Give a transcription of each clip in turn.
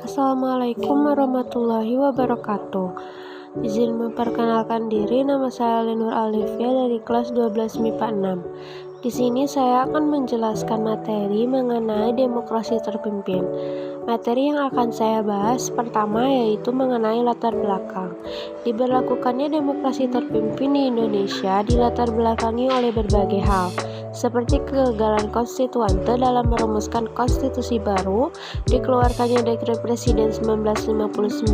Assalamualaikum warahmatullahi wabarakatuh. Izin memperkenalkan diri, nama saya Lenur Alifia dari kelas 12 MIPA 6. Di sini saya akan menjelaskan materi mengenai demokrasi terpimpin. Materi yang akan saya bahas pertama yaitu mengenai latar belakang. Diberlakukannya demokrasi terpimpin di Indonesia dilatar belakangi oleh berbagai hal, seperti kegagalan konstituante dalam merumuskan konstitusi baru, dikeluarkannya Dekret Presiden 1959,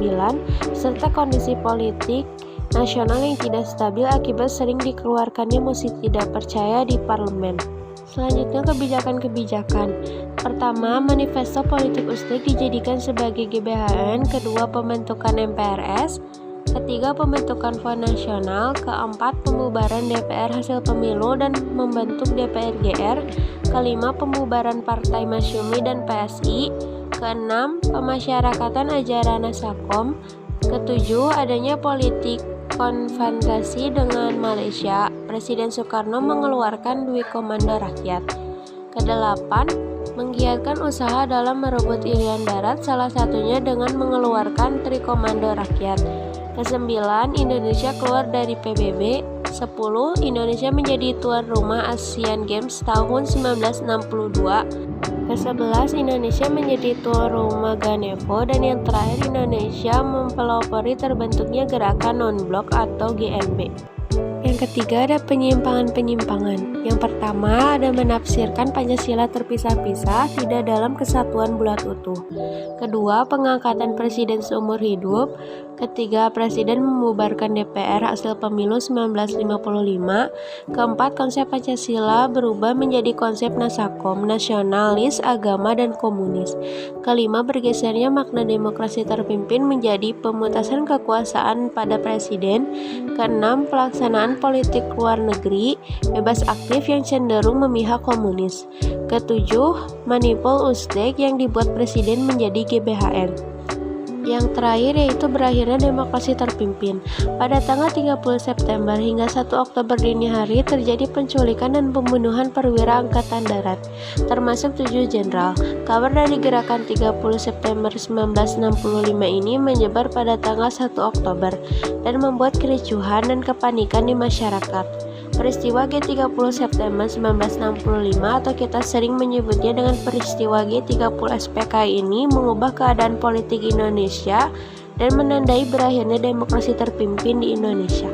serta kondisi politik nasional yang tidak stabil akibat sering dikeluarkannya mosi tidak percaya di parlemen. Selanjutnya, kebijakan-kebijakan. Pertama, Manifesto Politik Ustek dijadikan sebagai GBHN. Kedua, pembentukan MPRS. Ketiga, pembentukan Front Nasional. Keempat, pembubaran DPR hasil pemilu dan membentuk DPR-GR. Kelima, pembubaran Partai Masyumi dan PSI. Keenam, pemasyarakatan ajaran Nasakom. Ketujuh, adanya politik konfrontasi dengan Malaysia. Presiden Soekarno mengeluarkan Dwi Komando Rakyat. Kedelapan, menggiatkan usaha dalam merebut Irian Barat, salah satunya dengan mengeluarkan Tri Komando Rakyat. Kesembilan, Indonesia keluar dari PBB. 10, Indonesia menjadi tuan rumah Asian Games tahun 1962. Ke-11, Indonesia menjadi tuan rumah Ganevo. Dan yang terakhir, Indonesia mempelopori terbentuknya Gerakan Non-Blok atau GNB. Yang ketiga, ada penyimpangan-penyimpangan. Yang pertama, ada menafsirkan Pancasila terpisah-pisah, tidak dalam kesatuan bulat utuh. Kedua, pengangkatan presiden seumur hidup. Ketiga, presiden membubarkan DPR hasil pemilu 1955. Keempat, konsep Pancasila berubah menjadi konsep Nasakom, nasionalis, agama, dan komunis. Kelima, bergesernya makna demokrasi terpimpin menjadi pemutasan kekuasaan pada presiden. Keenam, pelaksanaan politik luar negeri bebas aktif yang cenderung memihak komunis. Ketujuh, manipul Ustek yang dibuat presiden menjadi GBHN. Yang terakhir yaitu berakhirnya demokrasi terpimpin. Pada tanggal 30 September hingga 1 Oktober dini hari terjadi penculikan dan pembunuhan perwira angkatan darat, termasuk 7 jenderal. Kabar dari gerakan 30 September 1965 ini menyebar pada tanggal 1 Oktober dan membuat kericuhan dan kepanikan di masyarakat. Peristiwa G30 September 1965 atau kita sering menyebutnya dengan peristiwa G30 SPKI ini mengubah keadaan politik Indonesia dan menandai berakhirnya demokrasi terpimpin di Indonesia.